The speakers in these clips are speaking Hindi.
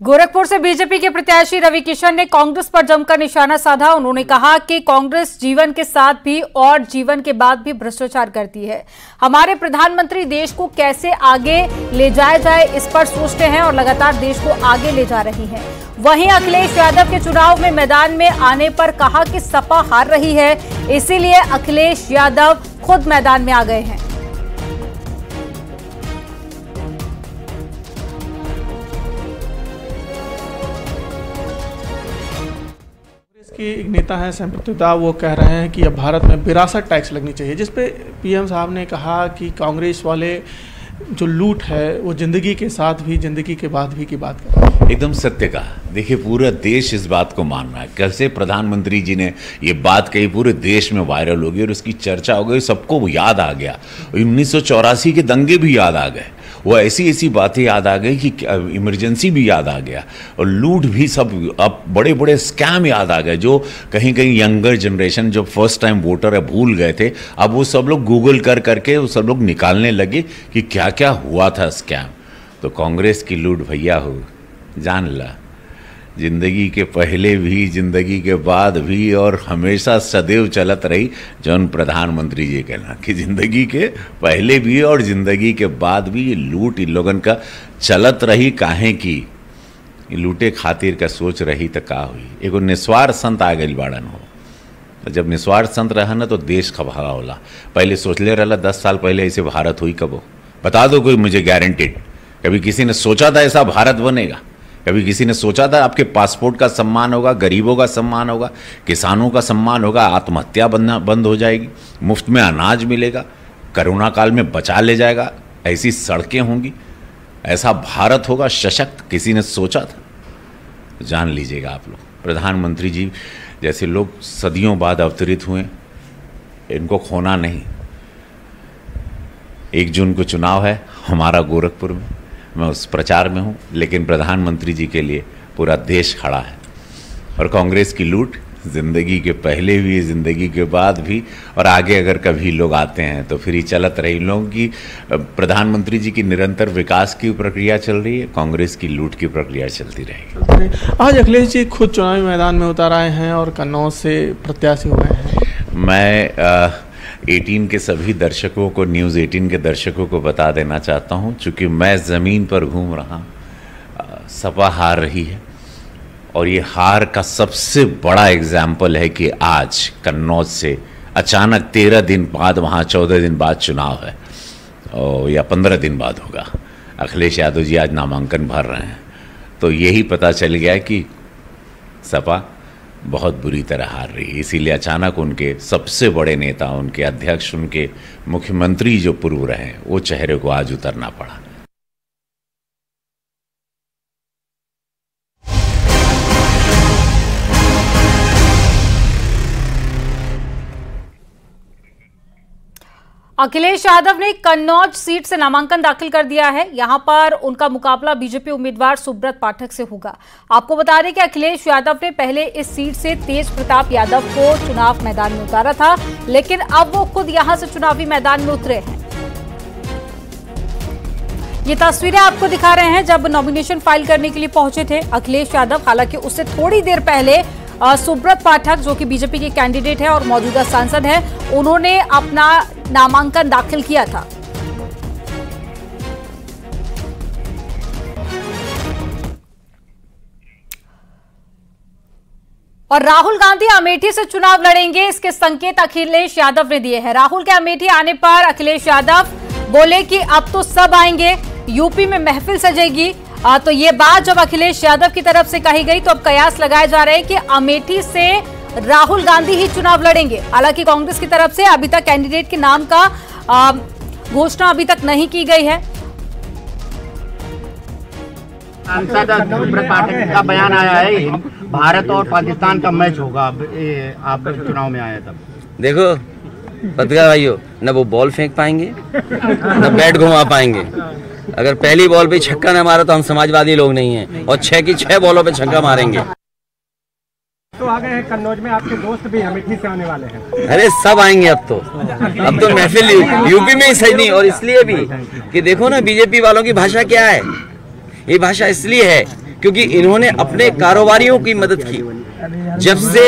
गोरखपुर से बीजेपी के प्रत्याशी रवि किशन ने कांग्रेस पर जमकर निशाना साधा। उन्होंने कहा कि कांग्रेस जीवन के साथ भी और जीवन के बाद भी भ्रष्टाचार करती है। हमारे प्रधानमंत्री देश को कैसे आगे ले जाया जाए इस पर सोचते हैं और लगातार देश को आगे ले जा रही हैं। वहीं अखिलेश यादव के चुनाव में मैदान में आने पर कहा कि सपा हार रही है, इसीलिए अखिलेश यादव खुद मैदान में आ गए हैं। कि एक नेता है संप्रभुता, वो कह रहे हैं कि अब भारत में विरासत टैक्स लगनी चाहिए, जिस पे पीएम साहब ने कहा कि कांग्रेस वाले जो लूट है वो जिंदगी के साथ भी जिंदगी के बाद भी की बात कर रहे हैं। एकदम सत्य कहा। देखिए, पूरा देश इस बात को मान रहा है। कैसे प्रधानमंत्री जी ने ये बात कही, पूरे देश में वायरल हो गई और उसकी चर्चा हो गई, सबको याद आ गया। 1984 के दंगे भी याद आ गए, वो ऐसी बातें याद आ गई कि इमरजेंसी भी याद आ गया और लूट भी, सब अब बड़े बड़े स्कैम याद आ गए जो कहीं कहीं यंगर जनरेशन जो फर्स्ट टाइम वोटर है भूल गए थे। अब वो सब लोग गूगल करके वो सब लोग निकालने लगे कि क्या क्या हुआ था स्कैम। तो कांग्रेस की लूट भैया हो, जान ला, जिंदगी के पहले भी जिंदगी के बाद भी और हमेशा सदैव चलत रही। जौन प्रधानमंत्री जी कहना कि जिंदगी के पहले भी और जिंदगी के बाद भी ये लूट इन लोगन का चलत रही। काहे की लूटे खातिर का सोच रही तो का हुई। एगो निस्वार्थ संत आ गई बाड़न हो, तो जब निस्वार्थ संत रहा ना तो देश खबा होला। पहले सोच ले रहा 10 साल पहले ऐसे भारत हुई कबो, बता दो कोई मुझे गारंटेड। कभी किसी ने सोचा था ऐसा भारत बनेगा? कभी किसी ने सोचा था आपके पासपोर्ट का सम्मान होगा, गरीबों का सम्मान होगा, किसानों का सम्मान होगा, आत्महत्या बंद हो जाएगी, मुफ्त में अनाज मिलेगा, कोरोना काल में बचा ले जाएगा, ऐसी सड़कें होंगी, ऐसा भारत होगा सशक्त? किसी ने सोचा था? जान लीजिएगा आप लोग, प्रधानमंत्री जी जैसे लोग सदियों बाद अवतरित हुए, इनको खोना नहीं। 1 जून को चुनाव है हमारा गोरखपुर में, मैं उस प्रचार में हूँ, लेकिन प्रधानमंत्री जी के लिए पूरा देश खड़ा है। और कांग्रेस की लूट ज़िंदगी के पहले भी, ज़िंदगी के बाद भी, और आगे अगर कभी लोग आते हैं तो फिर ही चलत रही। लोगों की, प्रधानमंत्री जी की निरंतर विकास की प्रक्रिया चल रही है, कांग्रेस की लूट की प्रक्रिया चलती रहेगी। आज अखिलेश जी खुद चुनावी मैदान में उतर आए हैं और कन्नौज से प्रत्याशी हुए हैं। मैं 18 के सभी दर्शकों को, न्यूज़ 18 के दर्शकों को बता देना चाहता हूं, चूँकि मैं ज़मीन पर घूम रहा, सपा हार रही है और ये हार का सबसे बड़ा एग्जाम्पल है कि आज कन्नौज से अचानक 13 दिन बाद, वहाँ 14 दिन बाद चुनाव है और या 15 दिन बाद होगा। अखिलेश यादव जी आज नामांकन भर रहे हैं, तो यही पता चल गया कि सपा बहुत बुरी तरह हार रही है। इसीलिए अचानक उनके सबसे बड़े नेता, उनके अध्यक्ष, उनके मुख्यमंत्री जो पूर्व रहे, वो चेहरे को आज उतरना पड़ा। अखिलेश यादव ने कन्नौज सीट से नामांकन दाखिल कर दिया है। यहां पर उनका मुकाबला बीजेपी उम्मीदवार सुब्रत पाठक से होगा। आपको बता दें कि अखिलेश यादव ने पहले इस सीट से तेज प्रताप यादव को चुनाव मैदान में उतारा था, लेकिन अब वो खुद यहां से चुनावी मैदान में उतरे हैं। ये तस्वीरें आपको दिखा रहे हैं जब नॉमिनेशन फाइल करने के लिए पहुंचे थे अखिलेश यादव। हालांकि उससे थोड़ी देर पहले सुब्रत पाठक, जो कि बीजेपी के कैंडिडेट है और मौजूदा सांसद है, उन्होंने अपना नामांकन दाखिल किया था। और राहुल गांधी अमेठी से चुनाव लड़ेंगे, इसके संकेत अखिलेश यादव ने दिए हैं। राहुल के अमेठी आने पर अखिलेश यादव बोले कि अब तो सब आएंगे, यूपी में महफिल सजेगी। तो ये बात जब अखिलेश यादव की तरफ से कही गई तो अब कयास लगाए जा रहे हैं कि अमेठी से राहुल गांधी ही चुनाव लड़ेंगे। हालांकि कांग्रेस की तरफ से अभी तक कैंडिडेट के नाम का घोषणा अभी तक नहीं की गई है। सांसद सुब्रत पाठक का बयान आया है, भारत और पाकिस्तान का मैच होगा। आप चुनाव में आए तब देखो पत्रकार भाइयों, न वो बॉल फेंक पाएंगे न बैट घुमा पाएंगे। अगर पहली बॉल पे छक्का न मारा तो हम समाजवादी लोग नहीं हैं, और 6 की 6 बॉलों पे छक्का मारेंगे। तो आ गए हैं कन्नौज में, आपके दोस्त भी अमेठी से आने वाले हैं। अरे सब आएंगे अब तो महफिल यूपी में ही सही नहीं। और इसलिए भी कि देखो ना बीजेपी वालों की भाषा क्या है। ये भाषा इसलिए है क्योंकि इन्होंने अपने कारोबारियों की मदद की। जब से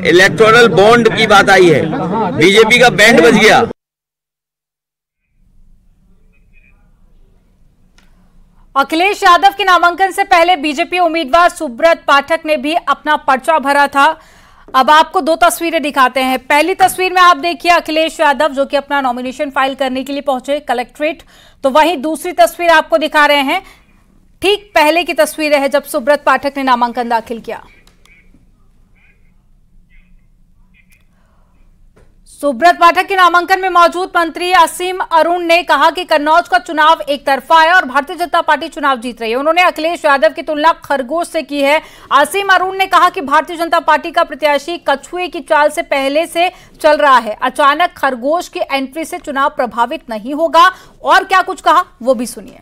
इलेक्टोरल बॉन्ड की बात आई है, बीजेपी का बैंड बज गया। अखिलेश यादव के नामांकन से पहले बीजेपी उम्मीदवार सुब्रत पाठक ने भी अपना पर्चा भरा था। अब आपको दो तस्वीरें दिखाते हैं। पहली तस्वीर में आप देखिए अखिलेश यादव जो कि अपना नॉमिनेशन फाइल करने के लिए पहुंचे कलेक्ट्रेट, तो वहीं दूसरी तस्वीर आपको दिखा रहे हैं ठीक पहले की तस्वीर है जब सुब्रत पाठक ने नामांकन दाखिल किया। सुब्रत पाठक के नामांकन में मौजूद मंत्री असीम अरुण ने कहा कि कन्नौज का चुनाव एक तरफा है और भारतीय जनता पार्टी चुनाव जीत रही है। उन्होंने अखिलेश यादव की तुलना खरगोश से की है। असीम अरुण ने कहा कि भारतीय जनता पार्टी का प्रत्याशी कछुए की चाल से पहले से चल रहा है, अचानक खरगोश की एंट्री से चुनाव प्रभावित नहीं होगा। और क्या कुछ कहा वो भी सुनिए।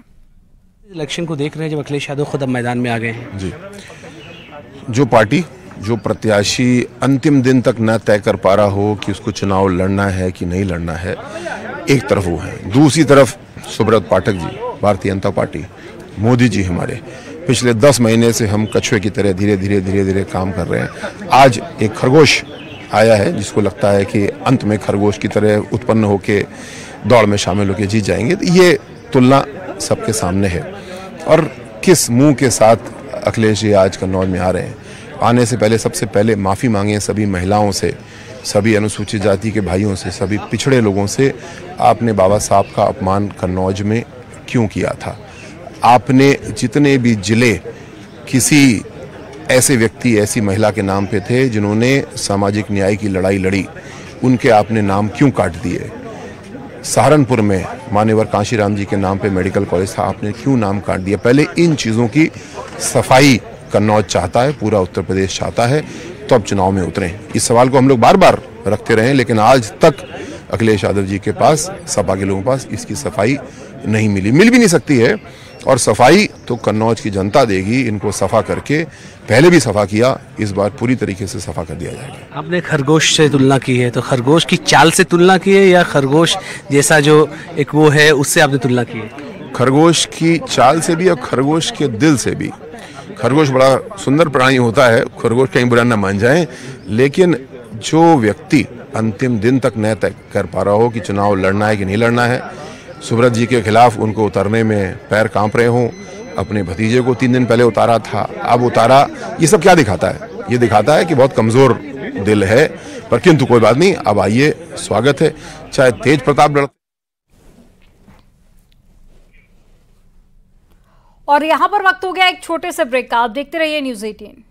इलेक्शन को देख रहे हैं जब अखिलेश यादव खुद अब मैदान में आ गए हैं। जी, जो प्रत्याशी अंतिम दिन तक न तय कर पा रहा हो कि उसको चुनाव लड़ना है कि नहीं लड़ना है, एक तरफ वो है, दूसरी तरफ सुब्रत पाठक जी, भारतीय जनता पार्टी, मोदी जी हमारे, पिछले 10 महीने से हम कछुए की तरह धीरे धीरे काम कर रहे हैं। आज एक खरगोश आया है जिसको लगता है कि अंत में खरगोश की तरह उत्पन्न होके दौड़ में शामिल होकर जीत जाएंगे। तो ये तुलना सबके सामने है। और किस मुंह के साथ अखिलेश जी आज कन्नौज में आ रहे हैं। आने से पहले सबसे पहले माफ़ी मांगे सभी महिलाओं से, सभी अनुसूचित जाति के भाइयों से, सभी पिछड़े लोगों से। आपने बाबा साहब का अपमान कन्नौज में क्यों किया था? आपने जितने भी जिले किसी ऐसे व्यक्ति, ऐसी महिला के नाम पे थे जिन्होंने सामाजिक न्याय की लड़ाई लड़ी, उनके आपने नाम क्यों काट दिए? सहारनपुर में मान्यवर कांशीराम जी के नाम पे मेडिकल कॉलेज था, आपने क्यों नाम काट दिया? पहले इन चीज़ों की सफाई कन्नौज चाहता है, पूरा उत्तर प्रदेश चाहता है, तो अब चुनाव में उतरें। इस सवाल को हम लोग बार बार रखते रहे, लेकिन आज तक अखिलेश यादव जी के पास, सपा के लोगों के पास इसकी सफाई नहीं मिली, मिल भी नहीं सकती है। और सफाई तो कन्नौज की जनता देगी। इनको सफा करके, पहले भी सफा किया, इस बार पूरी तरीके से सफा कर दिया जाएगा। आपने खरगोश से तुलना की है, तो खरगोश की चाल से तुलना की है या खरगोश जैसा जो एक वो है उससे आपने तुलना की है? खरगोश की चाल से भी और खरगोश के दिल से भी। खरगोश बड़ा सुंदर प्राणी होता है, खरगोश कहीं बुरा न मान जाए, लेकिन जो व्यक्ति अंतिम दिन तक न तय कर पा रहा हो कि चुनाव लड़ना है कि नहीं लड़ना है, सुब्रत जी के खिलाफ उनको उतरने में पैर कांप रहे हों, अपने भतीजे को 3 दिन पहले उतारा था, अब उतारा, ये सब क्या दिखाता है? ये दिखाता है कि बहुत कमजोर दिल है। पर किंतु कोई बात नहीं, अब आइए, स्वागत है। चाहे तेज प्रताप लड़। और यहां पर वक्त हो गया एक छोटे से ब्रेक का। आप देखते रहिए न्यूज़ 18।